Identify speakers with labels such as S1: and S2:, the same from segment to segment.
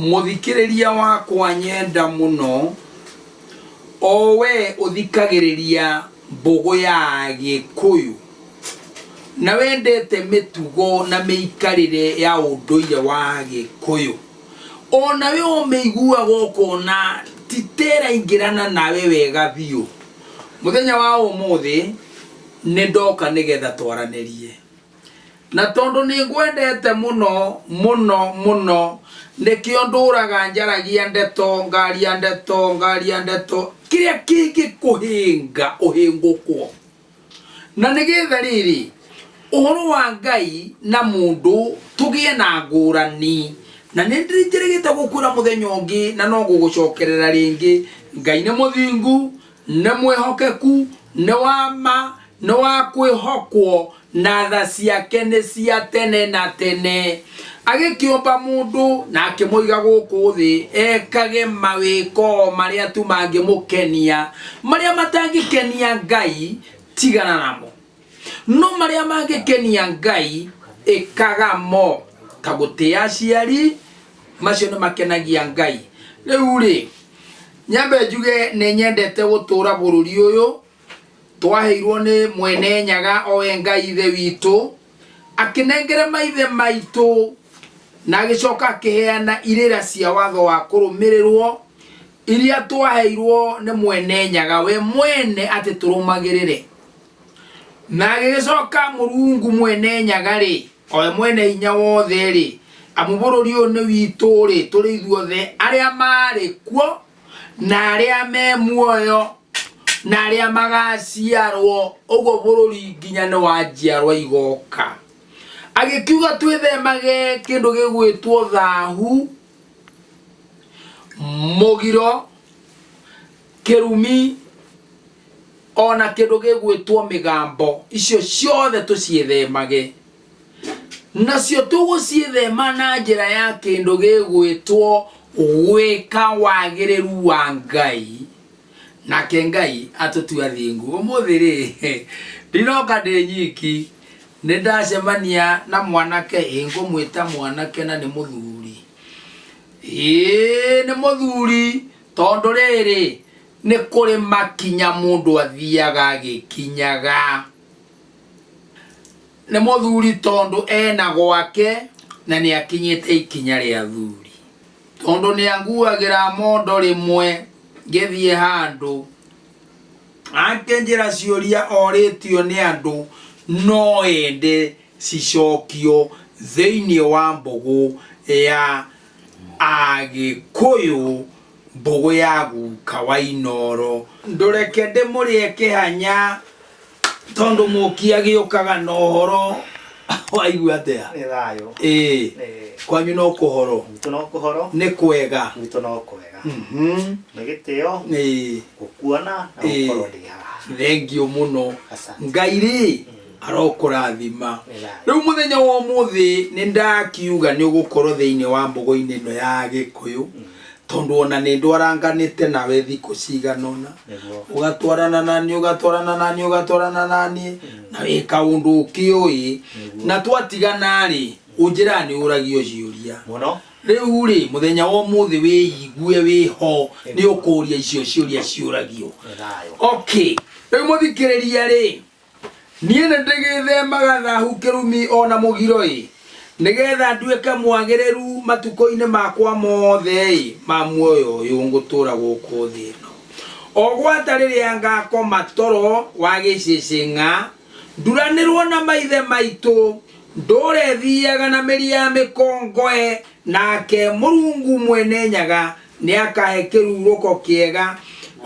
S1: Muthikiriria wakwa nyenda muno owe uthikagiriria mbogo ya Gikuyu na wendete mitugo na meikarire ya unduire wa Gikuyu ona we umeigua gokona titera ingirana nawe wega biu. Muthenya wa umuthi ni ndoka nigetha twaranirie na tondu ni ngwendete muno nikio nduraga njaragia ndeto ngaria ndeto kiria kingi kuhinga uhingukwo na nigetha riri uhoro wa Ngai na mundu tugie na ngurani na nindirijirigite gukura muthenya ungi na no gugucokerera ringi. Ngai ni muthingu ni mwihokeku ni wama ni wa kwihokwo na tha ciake ni cia tene na tene. Agikiomba mundu na akimuiga guku thi ekage mawiko maria tu mangimukenia maria matangikenia Ngai tigana namo no maria mangikenia Ngai ikaga mo ta gutia aciari macio ni makenagia Ngai. Riu ri nyambe njuge ni nyendete gutura bururi uyu twaheirwo ni mwene Nyaga owe Ngai ithe witu akinengere maithe maitu na agicoka akiheana irira cia watho wa kurumirirwo iria twaheirwo ni mwene Nyaga we mwene ati turumagirire na agicoka Murungu mwene Nyaga ri owe mwene hinya wothe ri amubururi uyu ni witu ri turi ithuothe aria mari kuo na aria me muoyo na aria magaciarwo uguo bururi nginya ni wanjiarwa igoka. Agikiuga twithemage kindu gigwitwo thahu mugiro kirumi ona kindu gigwitwo migambo icio ciothe tuciethemage nacio tuguciethema na njira ya kindu gigwitwo gwika wagiriru wa Ngai nake Ngai atutua thingu. Umuthi ri ndinoka ndi nyiki nindacemania na mwanake ngumwita mwanake na ni muthuri ni muthuri tondu riri ni kuri makinya mundu athiaga agikinyaga. Ni muthuri tondu ena gwake na ni akinyite ikinya ria thuri tondu ni anguagira mondo rimwe ngithie handu akenjira ciuria oritio ni andu no ende cicokio thiini wa mbogo ya Agikuyu mbogo ya guka wa Inoro. Ndureke ndimurie kihanya tondu mukia giukaga na uhoro waigua atia
S2: ni thayo
S1: kwanyu no kuhoro ni kwega ni
S2: gitio gukuona na gukorwo ndi haha.
S1: Thengio muno Ngai ri arokurathima. Riu muthenya wa umuthi ni ndakiuga ni ugukorwo thiini wa mbogo-ini no ya Gikuyu tondu ona ni ndwaranganite nawe thiku ciganona ugatwarana nani na wika undu ukiui na twatigana ri unjirani uragio ciuria
S2: muno.
S1: Riu ri muthenya wa umuthi wiigue wiho ni ukuria icio ciuria ciuragio. Okay, riu muthikiriria ri nie ndigithemaga thahu kirumi ona mugiro nigetha nduike mwagiriru matuko-ini makwa mothe ma muoyo uyu ngutura guku thi no ogwata riria ngakoma toro wa gicicinga nduranirwo na maithe maitu ndurethiaga na miri ya mikongoe nake Murungu mwene Nyaga ni akahe kiruruko kiega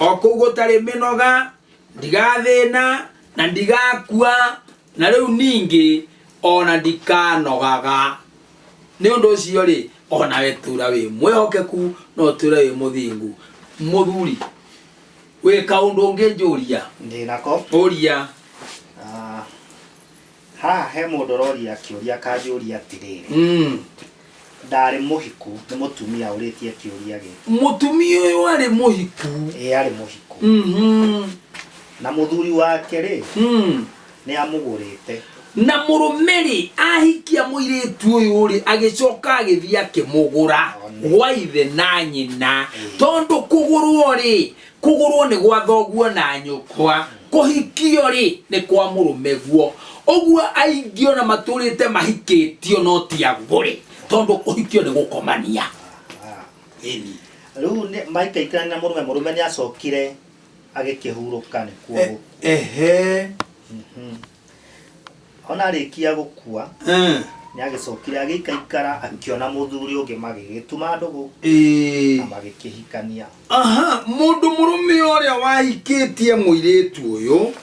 S1: oku gutari minoga ndigathina na ndigakua na riu ningi ona ndikanogaga. Ni undu ucio ri ona we tura wi mwihokeku no tura wi muthingu. Muthuri we kaundu unginjuria
S2: ndinako
S1: uria
S2: ha he mundu roria kiuria kanjuria atiriri ndari muhiku ni mutumia uritie kiuria giki.
S1: Mutumia uyu ari muhiku
S2: ari muhiku na muthuri wake ri ni amugurite
S1: na murumeri ahikia muiritu uyu ri agicoka agithii akimugura gwa ithe na nyina tondu kugurwo ni gwa thoguo na nyukwa kuhikio ri ni kwa murume guo oguo aingi ona maturite mahikitio no ti aguri tondu kuhikio ni gukomania eni
S2: riu maika ikana murume ni acokire agikihuruka ni kuo ona arikia gukua ni agicokire agikaikara akiona muthuri ungi magigituma ndugu na magikihikania
S1: mundu murume uria wahikitie muiritu uyu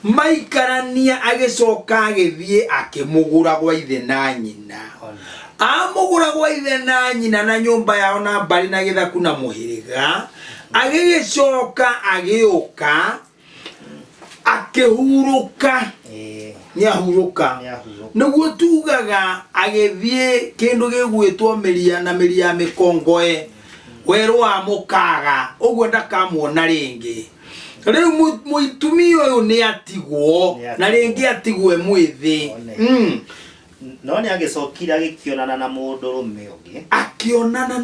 S1: maikarania agicoka agithie akimugura gwa ithe na nyina amugura gwa ithe na nyina na nyumba yao na mbari na githaku na muhiriga agigicoka agiuka akihuruka niahuruka niguo tugaga agithie kindu gigwitwo miria na miria mikongoe weru wa mukaga uguo ndakamuona ringi riu muitumia uyu ni atigwo na ringi atigwe mwithi
S2: no ni agicokire agikionana na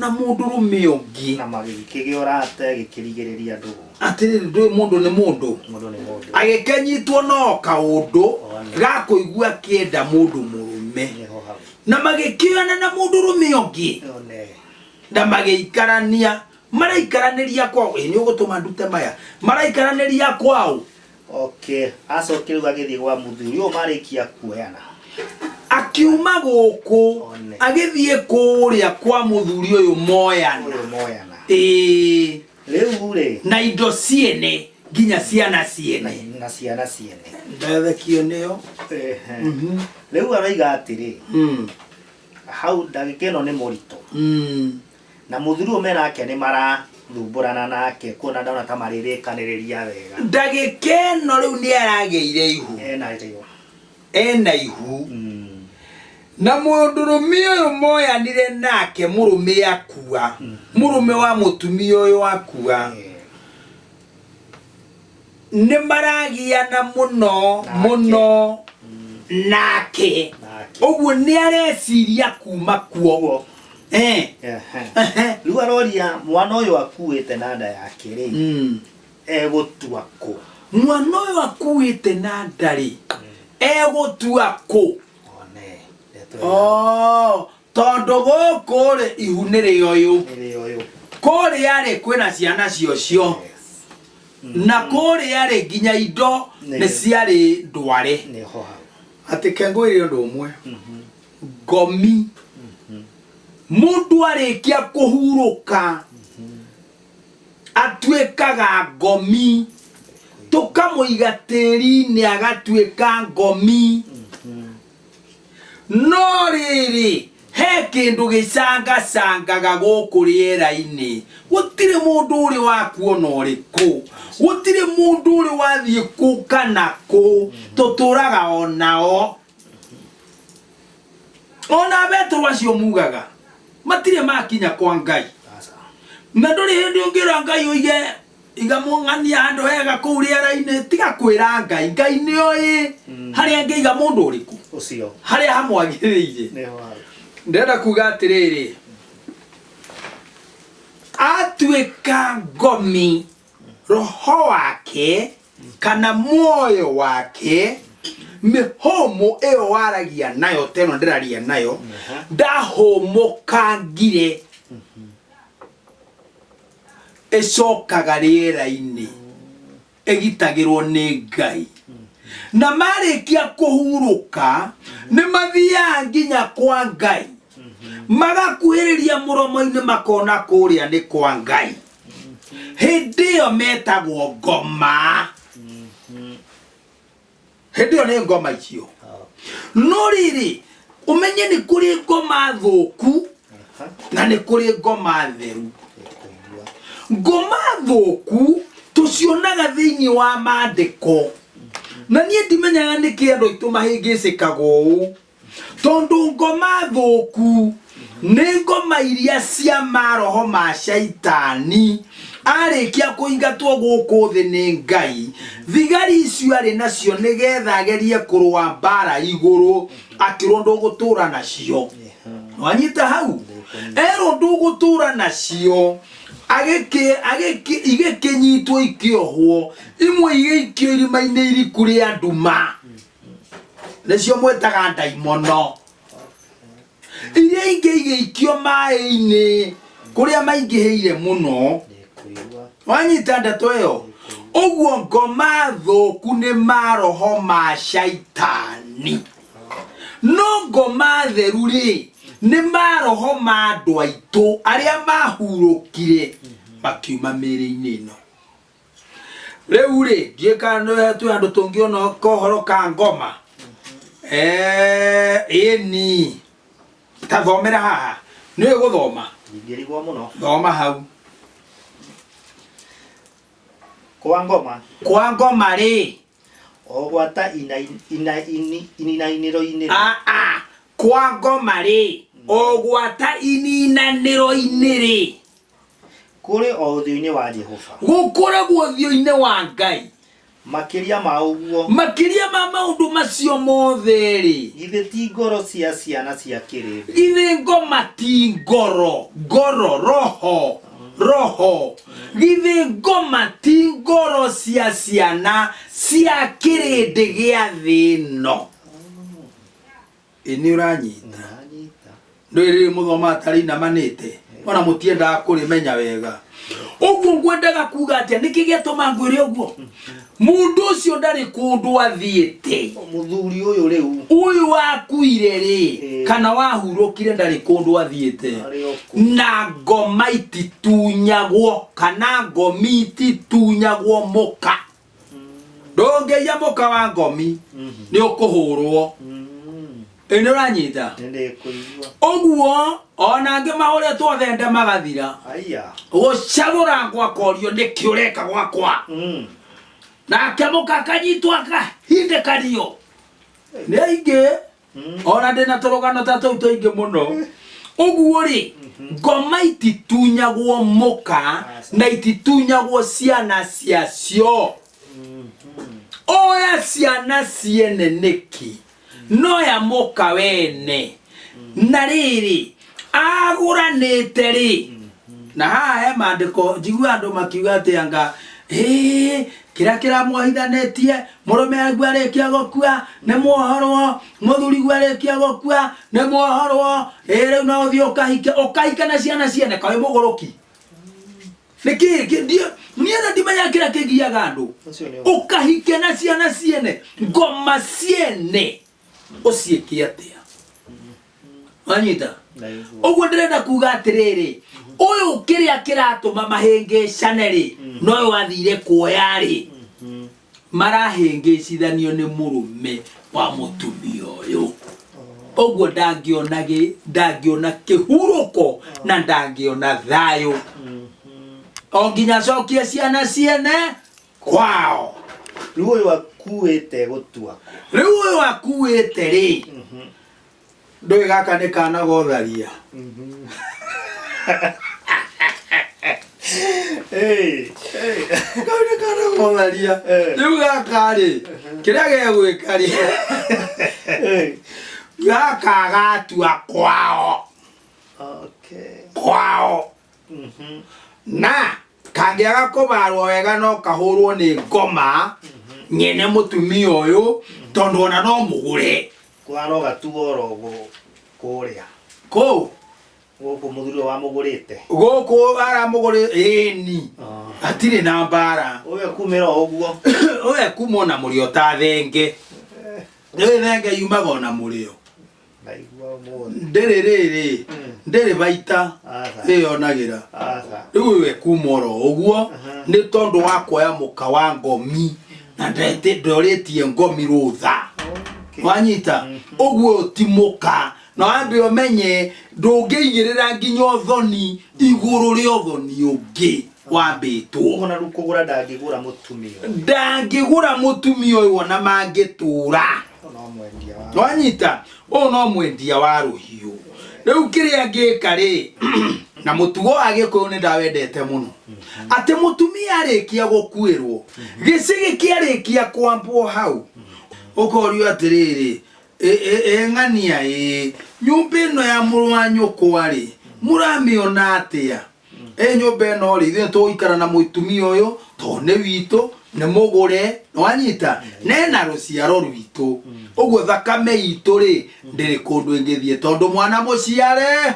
S2: mundurume ungi
S1: na
S2: magikigiorate gikirigiriria ndugu
S1: atiri ndu mundu ni mundu agikenyitwo no kaundu gakuigua kienda mundu murume na magikiona na mundurume ungi na magiikarania maraikaraniria kwao ni ugutuma ndute maya maraikaraniria kwao
S2: acokire agithii gwa muthuri uyu marikia kuoyana
S1: akiuma guku agithie kuria kwa muthuri uyu moyana
S2: riu ri
S1: na indo ciene nginya ciana ciene ndathekio niyo
S2: riu araiga atiri hau ndagika ino ni murito na muthuri uyu menake ni marathumburana nake kuona ndona ta maririkaniriria wega
S1: ndagika ino riu ni arageire ihu ena ihu na mundurume uyu moyanire nake murume akua murume wa mutumia uyu akua ni maragiana muno nake uguo ni areciria kuma kuo
S2: riu aroria mwana uyu akuite na nda yake ri egutua ku
S1: mwana uyu akuite na ndari egutua ku tondu guku ri ihu ni rioyu kuri ari kwina ciana ciocio na kuri ari nginya indo ni ciari ndware ati kengwire ndu umwe ngomi mundu arikia kuhuruka atuikaga ngomi tukamuiga tiri-ini agatuika ngomi no riri he kindu gicangacangaga guku riera-ini gutire mundu uri wakuona uriku gutire mundu uri wathie ku kana ku tuturaga onao ona betro acio mugaga matire makinya kwa Ngai na nduri hindi ungira Ngai uige igamungania andu hega ku riera-ini tiga kwira Ngai ni oi haria ngeiga mundu uriku
S2: ucio
S1: haria hamwagiriire ndenda kuga atiriri atuika ngomi roho wake kana moyo wake mihomo iyo waragia nayo teno ndiraria nayo ndahomokangire ecokaga riera-ini egitagirwo ni Ngai na marikia kuhuruka ni mathia nginya kwa Ngai magakuhiriria muromo-ini makona kuria ni kwa Ngai hindi iyo metagwo ngoma hindi iyo ni ngoma icio no riri umenye ni kuri ngoma thuku na ni kuri ngoma theru ngoma thuku tucionaga thiini wa mandiko na nie ndimenyaga niki andu itu mahingicikaga uu tondu ngoma thuku ni ngoma iria cia maroho ma shaitani arikia kuingatwo guku thi ni Ngai thigari icio ari nacio nigetha agerie kurwa mbara iguru akirwo ndugutura nacio wanyita hau ero ndugutura nacio igekinyitwo ikiohwo imwe igikio irima-ini iriku ria nduma nicio mwetaga ndaimono iria ingi igikio mai-ini kuria maingiheire muno wanyita ndeto iyo uguo ngoma thuku ni maroho ma shaitani no ngoma theru ri ni maroho ma andu aitu aria mahurukire makiuma miri-ini ino riu ri ndiekana tu andu tungiona kohoro ka ngoma ini tathomera haha ni guthoma
S2: ingirigwo muno
S1: thoma hau
S2: kwa ngoma
S1: ri
S2: ogwata ininaniro-ini
S1: kwa ngoma ri ogwata ininaniro-ini ri
S2: kuri o uthio-ini wa Jehova
S1: gukoragwo uthio-ini wa Ngai
S2: makiria ma uguo
S1: makiria ma maundu macio mothe ri
S2: githe ti ngoro cia ciana cia kirindi
S1: githe ngoma ti ngoro roho githe ngoma ti ngoro cia ciana cia kirindi gia thi ino ini uranyita ndiri muthoma atari na manite ona mutienda kurimenya wega uguo ngwendaga kuga atia niki giatuma ngwire uguo mundu ucio ndari kundu athiite
S2: muthuri uyu riu
S1: uyu wakuire ri kana wahurukire ndari kundu athiite na ngoma ititunyagwo kana ngomi ititunyagwo muka ndongeia muka wa ngomi ni ukuhurwo ene uranyita uguo ona nge maure twothe magathira gucagura gwakorio niki ureka gwakwa nake muka kanyitwa kahinde kario ni aingi ona ndina turugano ta tou tuingi muno uguo ri ngoma ititunyagwo muka na ititunyagwo ciana ciacio oya ciana ciene niki no ya muka wene na riri aguranite ri na haha he mandiko njigua andu makiuga ati anga kira mwahithanetie murume agua arikia gukua ni mohorwo muthuri gua arikia gukua ni mohorwo riu no uthie ukahika na ciana ciene kawe muguruki niki niena ndimenya kira kigiaga andu ukahike na ciana ciene ngoma ciene ucieke atia wanyita uguo ndirenda kuga atiriri uyu kiria kiratuma mahingicane ri no wathire kuoya ri marahingicithanio ni murume wa mutumia uyu uguo ndangiona kihuruko na ndangiona thayo onginya cokie ciana ciene kwao
S2: riu uyu akuite gutua
S1: riu uyu akuite ri ndoi gaka ni kana gotharia kaune kana gotharia riu gaka ri kiria gegwika ri gaka gatua kwao kwao na kangiaga kubarwo wega no kahurwo ni ngoma nyene mutumia uyu tondu ona no mugure
S2: kwano gatugoro kuria
S1: ko
S2: guku muthuri wa mugurite
S1: guku ara mugure ni atire na mbara
S2: uyu kumira uguo
S1: uyu kumona murio ta thenge thenge yumaga na murio
S2: naigua mu
S1: ndiriri ndiri baita ionagira riu we kumoro uguo ni tondu wa kuoya muka wa ngomi na ndoretie ngomi rutha wanyita uguo ti muka na wambe umenye ndungiyirira nginya uthoni iguru ri uthoni ungi wambitwo
S2: ona rukugura
S1: ndangigura mutumia uyu ona mangitura
S2: no mwendia
S1: wanyita no mwendia wa ruhiu Riu kiria ngika ri na mutugo agikuyu ni ndawendete muno ati mutumia arikia gukwirwo gicigi kiarikia kwambwo hau ukorio atiriri ng'ania nyumba ino ya muru wa nyukwa ri muramiona atia nyumba ino ri ithuĩ tũgũikara na mutumia uyu to ni witu ni mugure nwanyita nena ruciaro rwitu uguo thakame itu ri ndiri kundu ingithie tondu mwana muciare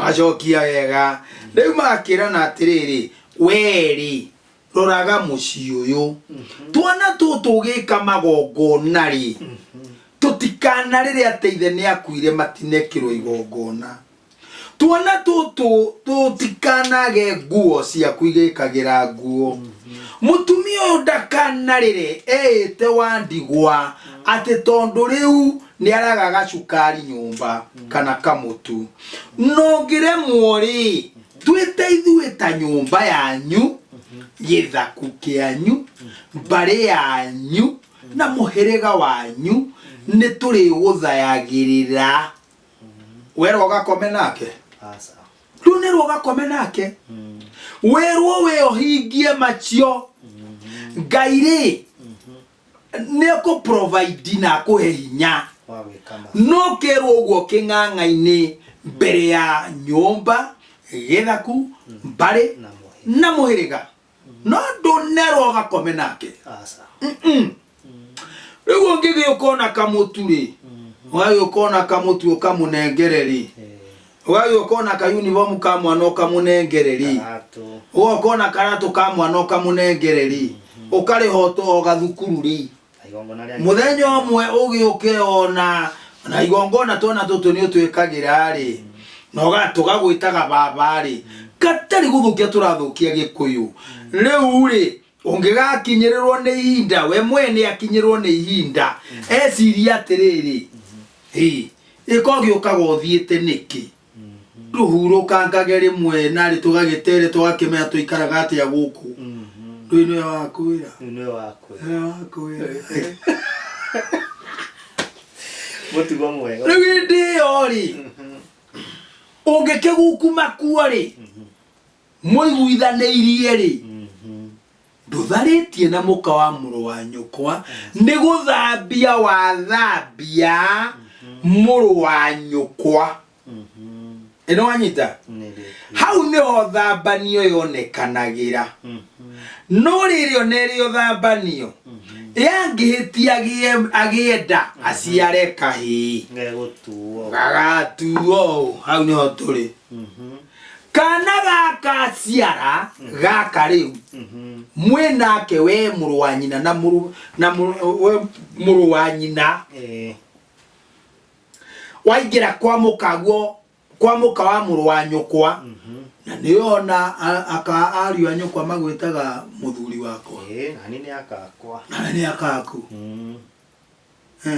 S1: acokia wega riu makirana atiriri weri roraga muci uyu twana tutugika magongona ri tutikana riria teithe ni akuire matinekirwo igongona twana tutikanage nguo cia kuigikagira nguo mutumia uyu ndakanarire eite wa ndigwa ati tondu riu ni araga gacukari nyumba kana kamutu no ngiremwo ri twite ithuĩ ta nyumba yanyu githaku kianyu mbari yanyu na muhiriga wanyu ni turi guthayagirira werwo gakome nake runirwo gakome nake werwo we ohingie macio Ngai ni ku provide na kuhe hinya no kerwo uguo king'ang'a-ini mbere ya nyumba githaku mbari na muhiriga no ndunerwo gakome nake riu ungigĩũkona kamutu ri ũgagĩũkona kamutu ũkamunengere ri ũgagĩũkona ka uniform ka mwana ũkamunengere ri ũgakona karatu ka mwana ũkamunengere ri ũkarĩhoto o gathukuru ri muthenya ũmwe ũgĩũke ona na igongona twana tũtũ nĩ ũtwĩkagĩra ri na tũgagwĩtaga baba ri katari guthukia turathukia gikuyu riu ri ungigakinyirirwo ni ihinda we mwene akinyirwo ni ihinda eciria atiriri ikogiukaga uthiite niki ruhurukangage rimwe nari tugagitere tugakimenya tuikaraga atia guku ndwini wakwira
S2: mutugo mwega
S1: riu ndio ri ungikigukuma kuo ri muiguithanĩirie ri ndũtharĩtie na mũka wa mũrũ wa nyũkwa nĩ gũthambia wathambia mũrũ wa nyũkwa ĩno wanyita hau nĩho thambanio yonekanagĩra no rĩrĩ onerĩo thambanio yangĩhĩtia agĩenda aciare kahĩĩ gagatuo hau nĩho tũrĩ kana gaka ciara gaka riu mwenake we muru wa nyina na muru wa nyina waingira kwa mukaguo kwa muka wa muru wa nyukwa na niona aka ariu anyukwa magwitaga muthuri wako
S2: nani ni akakwa
S1: nani akaku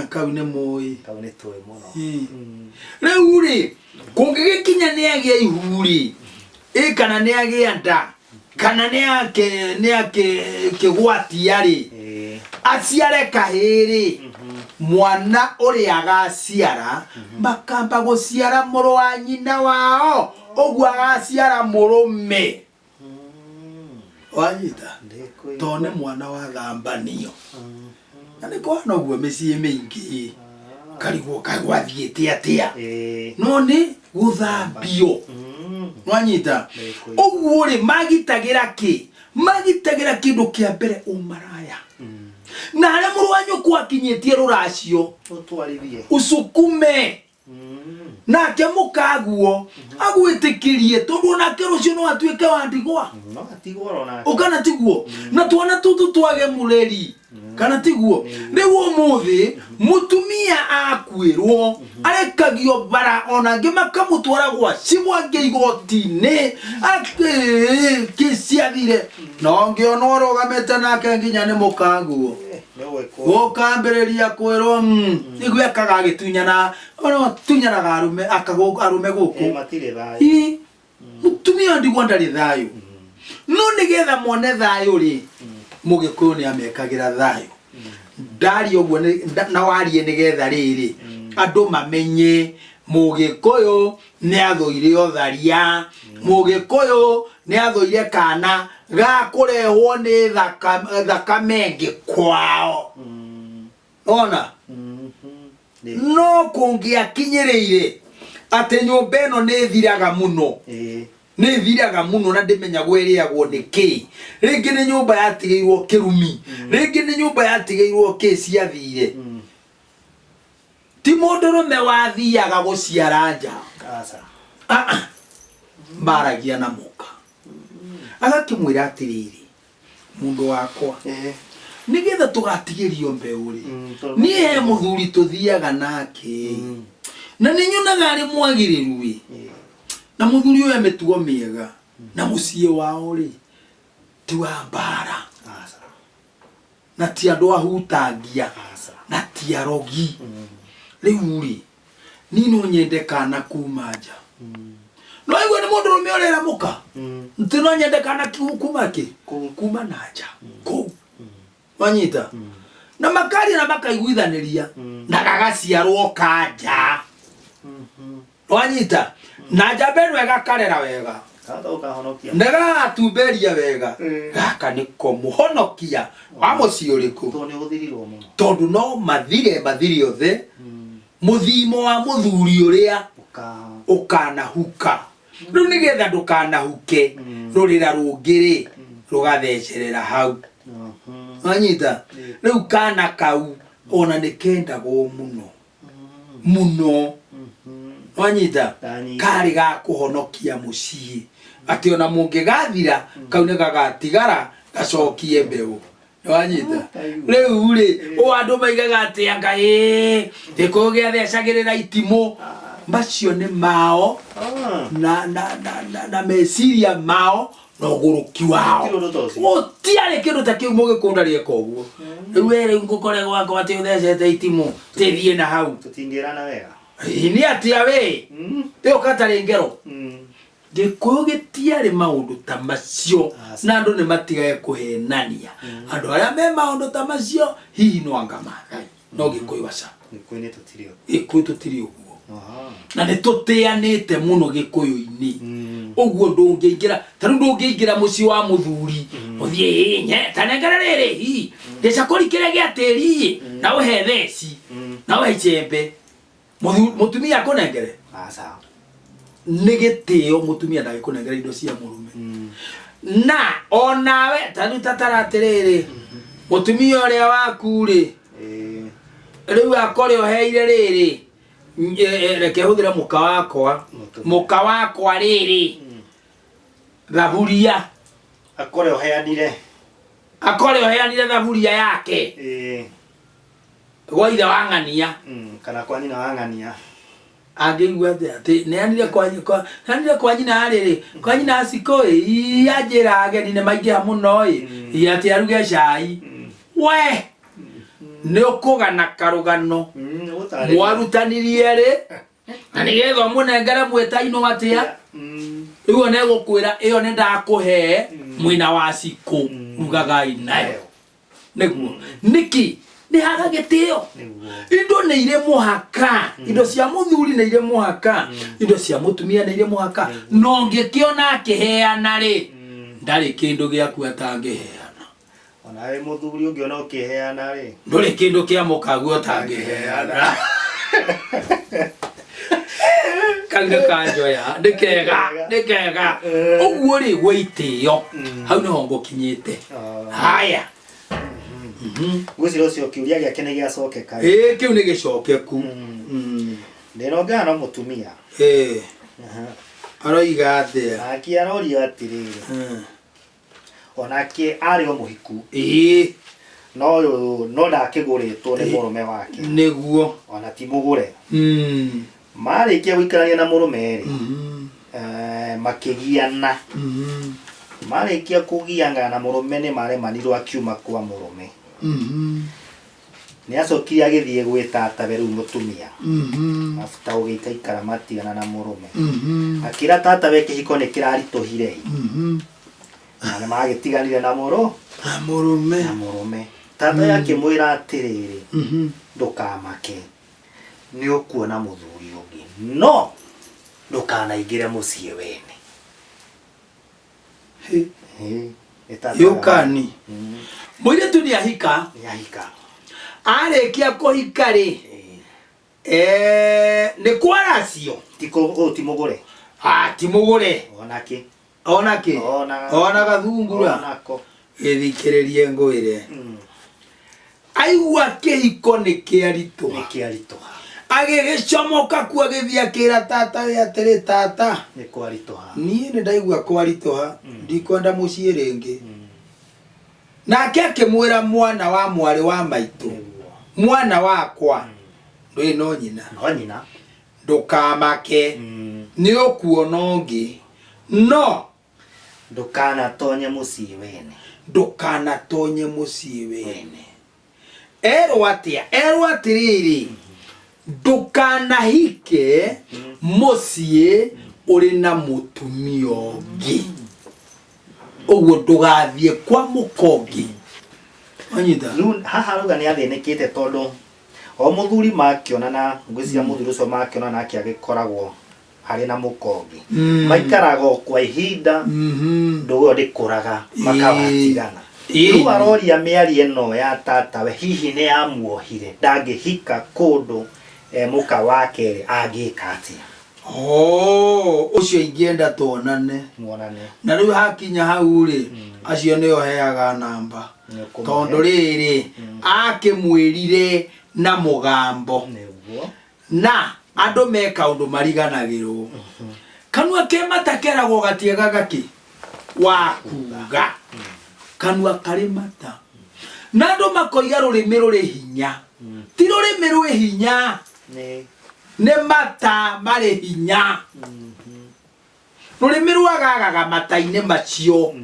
S1: kau nĩ mũĩ
S2: kau nĩ tũĩ mũno
S1: rĩu ri kũngĩgĩkinya nĩ agĩa ihu ri kana nĩ agĩa nda kana nĩ akĩgwatia ri aciare kahĩĩ ri mwana ũrĩa agaciara makamba gũciara mũrũ wa nyina wao ũguo agaciara mũrũme wanyita to nĩ mwana wa thambanio na nĩ kwana ũguo mĩciĩ mĩingĩ karigwo kagwathiĩte atia no nĩ gũthambio nwanyita ũguo rĩ magitagĩra kĩndũ kĩa mbere ũmaraya na harĩa mũrũ wa nyũkwa akinyĩtie rũracio usukume nake mũkaguo agwĩtĩkĩrie tondũ nake rũcio no atuĩke wa ndigwa ũkana tiguo na twana tũtũ twage mũreri kana tiguo rĩu ũmũthĩ mũtumia akuĩrwo arekagio bara ona angĩ makamũtwara gwa cibũ angĩ igoti-inĩ kĩciathire na ũngĩona ũrũgamĩte nake nginya nĩ mũkaguo gũkambĩrĩria kwĩrwo igwekaga agĩtunyana tunyanaga arũme gũkũ mũtumia ndigwa ndarĩ thayũ no nĩgetha mone thayũ rĩ mũgĩkũyũ nĩ amekagĩra thayũ ndari ũguo na warie nĩgetha rĩrĩ andu mamenye Mugikuyu ni athuire otharia, Mugikuyu ni athuire kana ga kurehwo ni thakame ngi kwao. Ona no kungiakinyiriire ati nyumba ino ni thiraga muno, ni thiraga muno na ndimenyagwo iriagwo ni ki. Ringi ni nyumba yatigeirwo kirumi, ringi ni nyumba yatigeirwo ki ciathire. Ti mundurume wathiaga guciara nja, maragia na muka agakimwira atiriri, mundu wakwa nigetha tugatigirio mbeu ri ni he muthuri tuthiaga nake na ni nyonaga ari mwagiriru wi na muthuri uyu ametuo miega na mucie wao ri ti wa mbara na ti andu ahutangia na ti arogi. Riu ri ni no nyende kana kuma nja no igwe ni mundu rume urera muka nti no nyende kana kuma ki kuma na nja ku wanyita na makari na makaiguithaniria na gagaciarwo kanja wanyita na nja benu gakarera wega ndagatumberia wega gaka niko muhonokia wa muci uriku tondu no mathire othe muthimo wa muthuri uria ukanahuka. Riu nigetha ndukanahuke rurira rungiri rugathecerera hau wanyita riu kana kau ona nikendagwo muno muno wanyita kari ga kuhonokia mucii ati ona mungigathira kau ni gagatigara gacokie mbeu wanyita. Riu ri o andu maigaga ati Ngai gikugia thecagirira itimo macio ni mao na meciria mao na uguruki wao utiari kindu ta kiu mugikunda rieka uguo. Riu were ngukore gwako ati uthecete itimo tithie na hau
S2: tutingirana wega
S1: ni atia we te ukatari ngero Gikuyu gitiari maundu ta macio na andu ni matigae kuhenania andu aria me maundu ta macio hihi no anga Maathai no Gikuyu aca Gikuyu tutiri uguo na ni tutianite muno Gikuyu-ini uguo ndungiingira taru ndungiingira muci wa muthuri uthie nye tanengera riri hi gicakuri kiria giatiri na uhe theci na uhe icembe mutumia akunengere
S2: aca
S1: ni gitio mutumia ndagikunengera indo cia murume na onawe tanu tataratiriri mutumia uria waku ri riu akore oheire riri reke huthira muka wakwa riri thaburia
S2: akore oheanire
S1: thaburia yake gwa ithe wa ng'ania
S2: kana kwa nyina wa ng'ania
S1: angĩigua ati neanire kwa nyina riri kwa nyina acikoi anjira ageni nĩ maingĩha mũno ati aruge cai we nĩ ũkũgana karũgano mwarutanirie rĩ na nĩgetha mũnengere mwĩtaino atia rĩu ona egũkwĩra ĩyo nĩ ndakũhe mwĩna wa cikũ rugagai nayo nĩguo nĩki ni haga gitio indo ni ire muhaka indo cia muthuri ni ire muhaka indo cia mutumia ni ire muhaka no ngikiona akiheana ri ndari kindu giaku atangiheana
S2: ona we muthuri ungiona ukiheana ri
S1: nduri kindu kia mukagu atangiheana kanga kanjoya ndikega uguo ri gweitio hau ni hongo kinyite haya
S2: gwicira ucio kiuria giake ni giacokeka
S1: kiu ni gicokeku
S2: ndirongana na mutumia
S1: aroiga atia
S2: akiaroria atiriri onake ari o muhiku no ndakiguritwo ni murume wake
S1: niguo
S2: ona ti mugure marikia guikarania na murume ri makigiana marikia kugianga na murume ni maremanirwo akiuma kwa murume ni acokire agithie gwi tatawe riu mutumia afuta ugikaikara matigana na murume akira tatawe kihiko ni kirarituhire na magitiganire na murume tata yake mwira atiriri ndukamake ni ukuona muthuri ungi no ndukanaingire muciĩ wene
S1: yukani mwire tu ni ahika arĩkia kũhika rĩ nĩ kwaracio
S2: ti mũgũre
S1: ti mũgũre onake ona gathungura
S2: onako
S1: gĩthikĩrĩrie ngwĩre aigua kĩhiko nĩ kĩaritũha agĩgĩcomoka kuo agĩthiĩ akĩra tata we atĩrĩ tata
S2: nĩ kwaritũha
S1: niĩ nĩ ndaigua kwaritũha ndikwenda mũciĩ rĩngĩ nake akĩmwĩra mwana wa mwarĩ wa maitũ mwana wakwa ndũĩ no nyina ndũkamake nĩ ũkuona ũngĩ no
S2: ndũkanatonye mũciĩ wene erwo atĩrĩrĩ ndũkanahike mũciĩ ũrĩ na mũtumia ũngĩ ũguo ndũgathiĩ kwa mũkongi anyita rĩu haha rũga nĩ athĩnĩkĩte tondũ o mũthuri makĩonana ngwĩciria mũthuri ũcio makĩonana nake agĩkoragwo harĩ na mũkongi maikaraga kwa ihinda ndũguo ndĩkũraga makabatigana rĩu aroria mĩario ĩno ya tatawe hihi nĩ amuohire ndangĩhika kũndũ mũka wake angĩka atĩa
S1: ũcio ingĩenda tuonane na rĩu hakinya hau rĩ acio nĩo heaga namba tondũ rĩrĩ akĩmwĩrire na mũgambo na andũ meka ũndũ mariganagĩrwo kanua ke mata keragwo gatiega gaki wa kuga kanua karĩ mata na andũ makoiga rũrĩmĩ rũrĩ hinya ti rũrĩmĩ rwĩ hinya nĩ mata marĩ hinya rũrĩmĩ rwagagaga mata-inĩ macio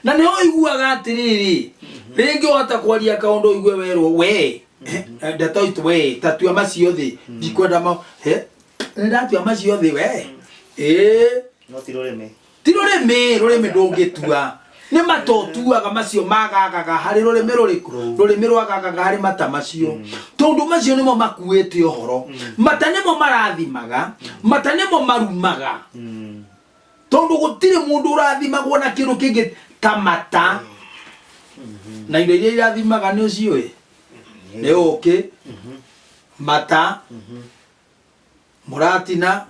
S1: na nĩ ũiguaga atĩrĩrĩ rĩngĩ ũhota kwaria kaũndũ ũigue werwo we ndatoitũ we tatua macio thĩ ndikwenda ndatua macio thĩ we
S2: no ti rũrĩmĩ
S1: ndũngĩtua nĩ mata ũtuaga macio magagaga harĩ rũrĩmĩ rũrĩkũ rũrĩmĩ rwagagaga harĩ mata macio tondũ macio nĩmo makuĩte ũhoro mata nĩmo marathimaga mata nĩmo marumaga tondũ gũtirĩ mũndũ ũrathimagwo na kĩndũ kĩngĩ ta mata na indo iria irathimaga nĩ ũciũĩ nĩ ũkĩ mata mũratina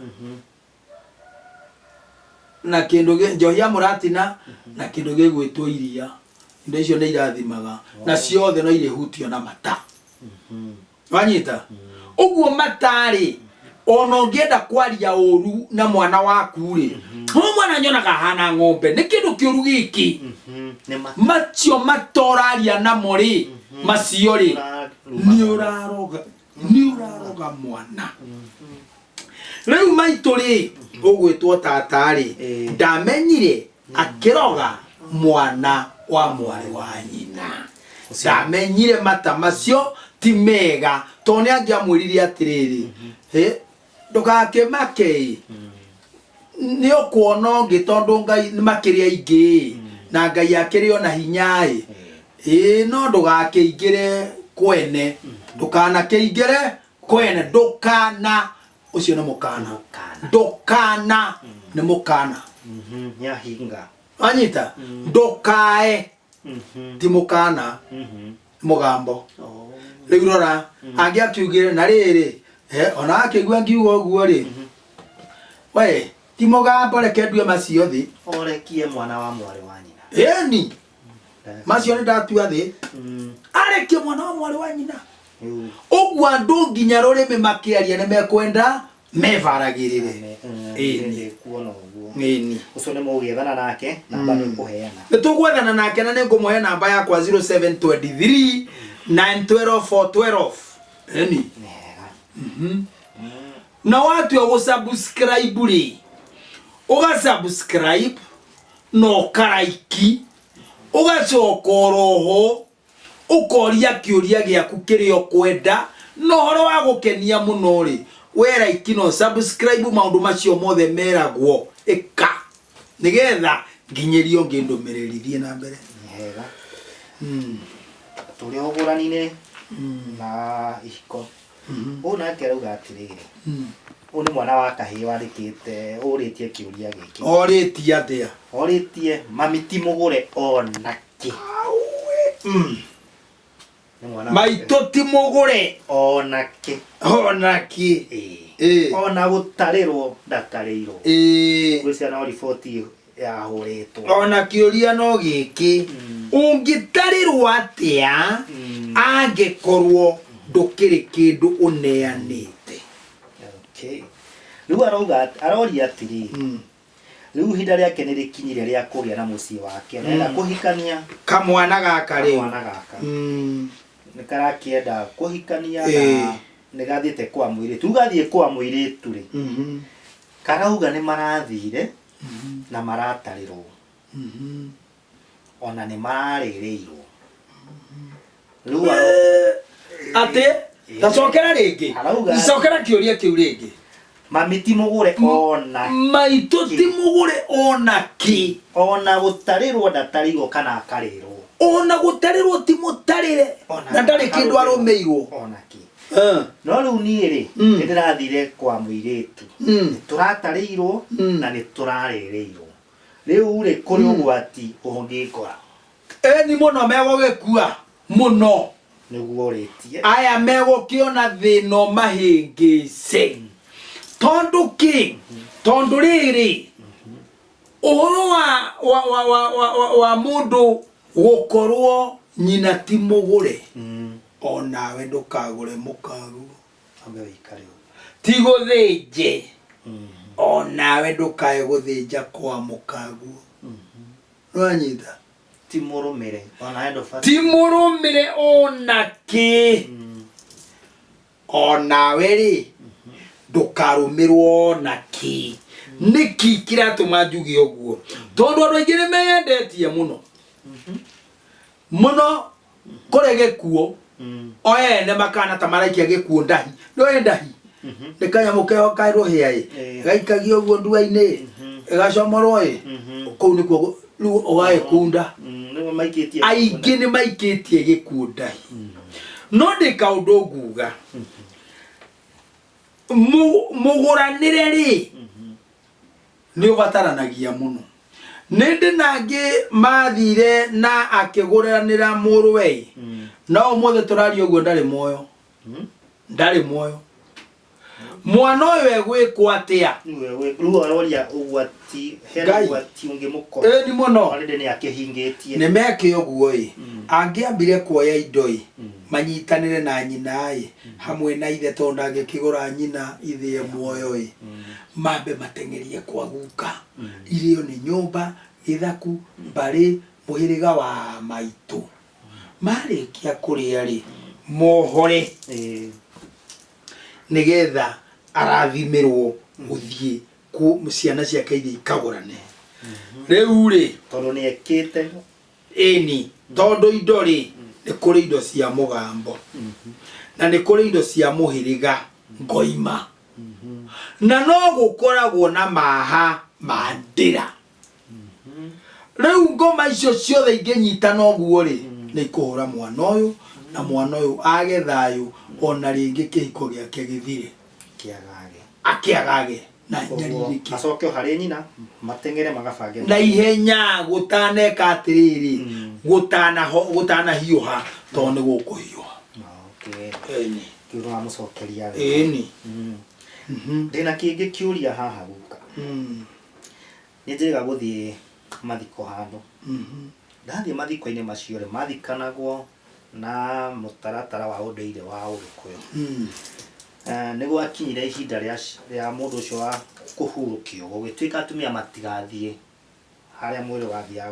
S1: na kĩndũ njohi ya mũratina na kĩndũ gĩgwĩtwo iria indo icio nĩ irathimaga na ciothe no irĩhutio na mata wanyita ũguo matarĩ ona ũngĩenda kwaria ũru na mwana waku rĩ mwana nyonaga hana ng'ombe nĩ kĩndũ kĩũru gĩkĩ macio matoraria namo rĩ macio rĩ nĩ ũraroga mwana rĩu maitũ rĩ ũgwĩtwo tata rĩ ndamenyire akĩroga mwana wa mwarĩ wa nyina ndamenyire mata macio ti mega tondũ nĩ angĩamwĩrire atĩrĩrĩ ndũgakĩmake nĩ ũkuona ũngĩ tondũ Ngai nĩ makĩrĩ aingĩ na Ngai akĩrĩ ona hinya no ndũgakĩingĩre kwene ndũkanakĩingĩre kwene ndũkana ucio nĩ mũkana ndũkana nĩ mũkana
S2: nyahinga
S1: anyita ndũkae ti mũkana mũgambo rĩu rora angĩakiugire na rĩrĩ ona akĩigua ngiuga ũguo rĩ we ti mũgambo reke ndue macio thĩ
S2: orekie mwana wa mwarĩ wa nyina
S1: ĩni macio nĩ ndatua thĩ arekie mwana wa mwarĩ wa nyina ũguo andũ nginya rũrĩmĩ makĩaria nĩ mekwenda mevaragĩrĩre
S2: ĩni ũcio nĩ mũgwethana nake namba nĩ kũheana
S1: nĩ tũgwethana nake na nĩ ngũmũhe namba yakwa 0723 912 412 ĩni na watua gũsubscribe rĩ ũgasubscribe na ũkaraiki ũgacoka oroho ũkoria kĩũria gĩaku kĩrĩa ũkwenda no ũhoro wa gũkenia mũno rĩ wera ikino subscribe maũndũ macio mothe meragwo ĩka nĩgetha nginyĩrio ngĩndũmĩrĩri thiĩ na mbere
S2: tũrĩ ũgũrani-inĩ na ihiko Ona kerauga atiriri Uni mwana wa kahii warikite uritie kiuria giki.
S1: Oritie atia?
S2: Oritie mami ti mugure onaki.
S1: Maito ti mugure
S2: onaki.
S1: Onaki.
S2: Ona gutarirwo ndatarirwo. Gwĩcia no riboti ya hũrĩtwo.
S1: Ona kiuria no giki. Ungitarirwo atia angikorwo ndukiri kindu uneanite.
S2: Okay. Riu aroria atiri. Riu hinda riake ni rikinyire ria kugia na mucii wake. Nenda kuhikania
S1: kamwana gaka ri.
S2: Kamwana gaka. Ni karakienda kuhikania na ni gathiete kwa mwiri. Tugathie kwa mwiri turi. Karauga ni marathire na maratarirwo. Ona ni mararirirwo. Riu
S1: ate tacokera ringi. Icokera kiuria kiu ringi.
S2: Mami ti mugure ona.
S1: Maito ti mugure ona ki.
S2: Ona gutarirwo ndatarirwo kana akarirwo.
S1: Ona gutarirwo ti mutarire. Na ndari kindu arumeirwo.
S2: Ona ki. No riu ni ri ndirathire kwa muiritu. Turatarirwo na ni turarereirwo. Riu ri kuri ugwati ungikora.
S1: Ni muno mego gikua muno.
S2: Niguo ritie.
S1: Aya mego kiona thino mahingice. Tondu ki tondu riri uhoro wa mundu gukorwo nyina ti mugure ona we ndukagure mukagu
S2: ambe wikare
S1: ti guthinje ona we ndukae guthinja kwa mukagu nwanyita
S2: ti murumire ona endo fati
S1: ti murumire ona ki ona we ri ndukarumirwo na ki niki kiratuma njuge uguo tondu andu aingi ni meyendetie muno muno kurege kuo oene makana ta maraikia gikuo ndahi no ndahi ni kanyamu keo kairwo hiai gaikagio uguo ndua-ini igacomorwo kuu nikuo riu ugaikunda aingi ni maikitie gikuo ndahi no ndi kaundu nguga muguranire ri ni ubataranagia muno nindi nangi mathire na akiguranira muruwe no mothe turario uguo ndari moyo mwana uyu egwikwa atia
S2: riu aroria ugwati hena ugwati ungi muko
S1: ni muno
S2: already ni akihingitie
S1: ni meke uguo angiambire kuoya indo manyitanire na nyina hamwe na ithe tondu angikigura nyina ithe muoyo mambe matengerie kwa guka irio ni nyumba ithaku bari muhiriga wa maitu marikia kuria ri mohore nigetha arathimirwo guthie ku ciana ciake iria ikagurane riu ri
S2: tondu ni ekite
S1: eni tondu indo ri ni kuri indo cia mugambo na ni kuri indo cia muhiriga ngoima na no gukoragwo na maha mandira riu ngoma icio ciothe inginyitana uguo ri ni ikuhura mwana uyu na mwana uyu age thayu ona ringi kihiko giake githire akiagage na nyaririki
S2: acoke hari nyina matengere magabange
S1: na ihenya gutaneka atiriri gutana hiuha tondu gukuhiuha
S2: eni kiuga mucokeria
S1: eni
S2: ndina kingi kiuria haha guka ni njiriga guthie mathiko handu ndathie mathiko-ini macio ri mathikanagwo na mutaratara wa unduire wa Ugikuyu niguo akinyire ihinda ria mundu ucio wa kuhurukio gugituika atumia matigathie haria mwiri wathiaga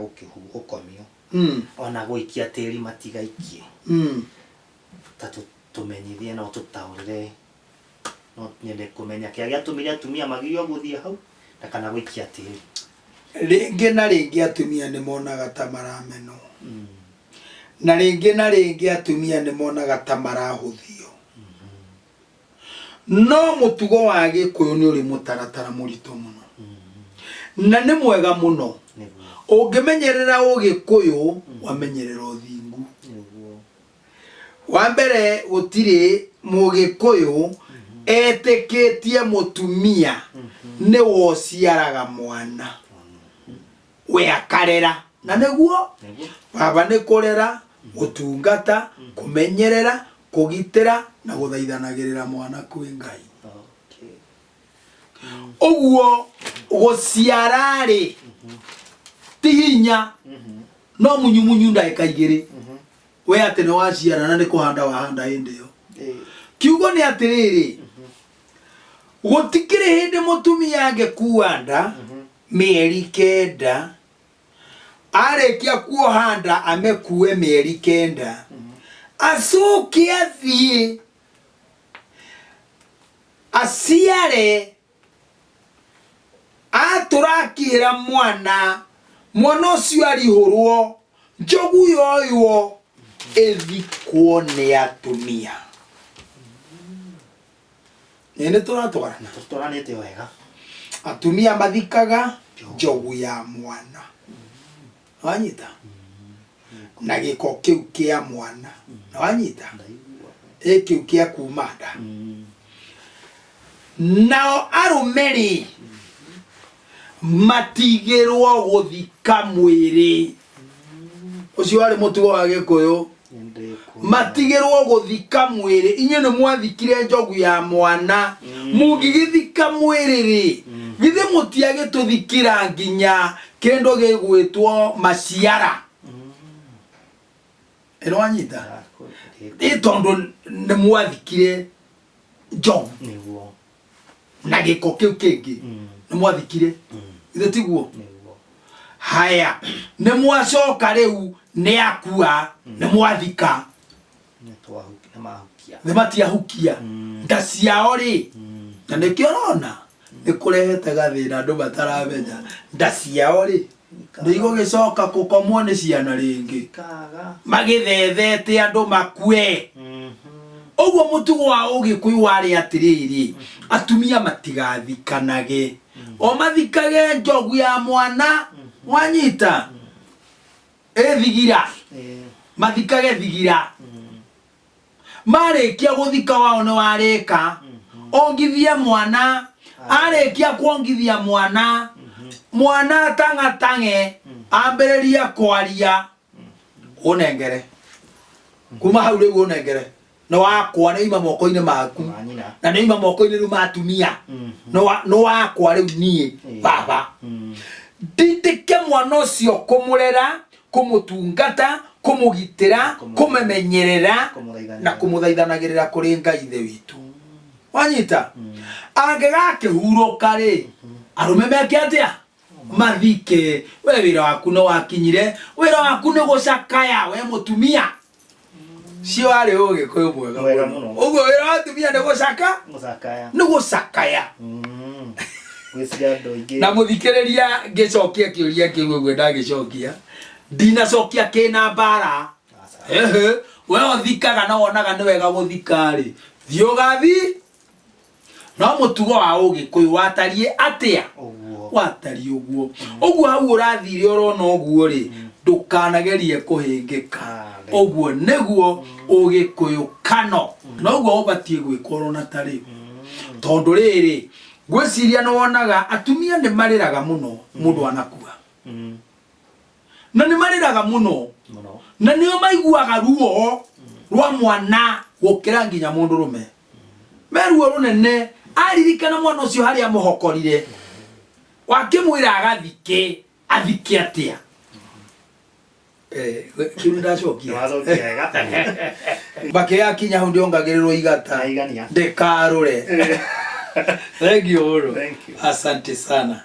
S2: gukomio ona guikia tiri matigaikie tumenyithie no tutaurire no nyende kumenya kia giatumire atumia magirio guthie hau na kana guikia tiri
S1: ringi na ringi atumia ni monaga ta marameno na ringi atumia ni monaga ta marahuthio no mutugo wa Gikuyu ni uri mutaratara murito muno na ni mwega muno ungimenyerera Ugikuyu wamenyerera uthingu wa mbere gutire Mugikuyu eteketie mutumia ni wociaraga mwana we akarera na niguo baba ni kurera gutungata kumenyerera kugitira na guthaithanagirira mwana kwi Ngai uguo guciarari tihinya no munyumunyu ndaika igiri we ati ni waciara na ni kuhanda wahanda hindi yo kiugo ni atiriri gutikire hindi mutumia angekuanda mieri kenda arekia kuohanda amekue mieri kenda acuke athie aciare aturakira mwana ucio arihurwo njogu yoyo ethikwo ni atumia nene
S2: turatwaranite wega
S1: atumia mathikaga njogu ya mwana wanyita na giko kiu kia mwana wanyita kiu kia kumanda nao arumeri matigirwo guthika mwiri ucio ari mutugo wa Gikuyu matigirwo guthika mwiri inye ni mwathikire njogu ya mwana mungigithika mwiri ri githe mutiage tuthikira nginya kendo gigwitwo maciara ero anyita itondo ni mwathikire njogu
S2: niguo
S1: na giko kiu kingi ni mwathikire ithe tiguo haya ni mwacoka riu ni akua ni mwathika ni matiahukia nda ciao ri na nikiorona ni kurehete gathina andu mataramenya nda ciao ri ni igugicoka gukomwo ni ciana ringi magithethete andu makue uguo mutugo wa Ugikuyu wari atiriri atumia matigathikanage o mathikage njogu ya mwana wanyita thigira mathikage thigira marikia guthika wao ni warika ongithia mwana arekia kuongithia mwana mwana tangatange ambereria kwaria unengere kuma hau riu unengere no wakwa ni ima moko-ini maku na ni ima moko-ini ru matumia no wakwa riu nie baba nditike mwana ucio kumurera kumutungata kumugitira kumemenyerera na kumuthaithanagirira kuri Ngai ithe witu wanyita angigakihurũka ri arume meke atia mathike we wira waku no wakinyire wira waku ni gucakaya we mutumia cio ari Ugikuyu mwega muno uguo wira wa atumia ni gucakaya na muthikiriria ngicokia kiuria kiu uguo ndagicokia ndinacokia kina mbara we othikaga no wonaga ni wega guthika ri thii ugathi no mutugo wa Ugikuyu watarie atia watari uguo uguo hau urathire urona uguo ri ndukanagerie kuhingika uguo niguo Ugikuyu kano no uguo ubatie gwikoro na tari tondu riri gwiciria no wonaga atumia ni mariraga muno mundu anakua na ni mariraga muno na nio maiguaga ruo rwa mwana gukira nginya mundu rume meruo runene aririkana mwana ucio haria muhokorire wakimwira agathike athike atia kiu ndacokia bake yakinya hu ndiongagirirwo igata ndikarure thank you asante sana.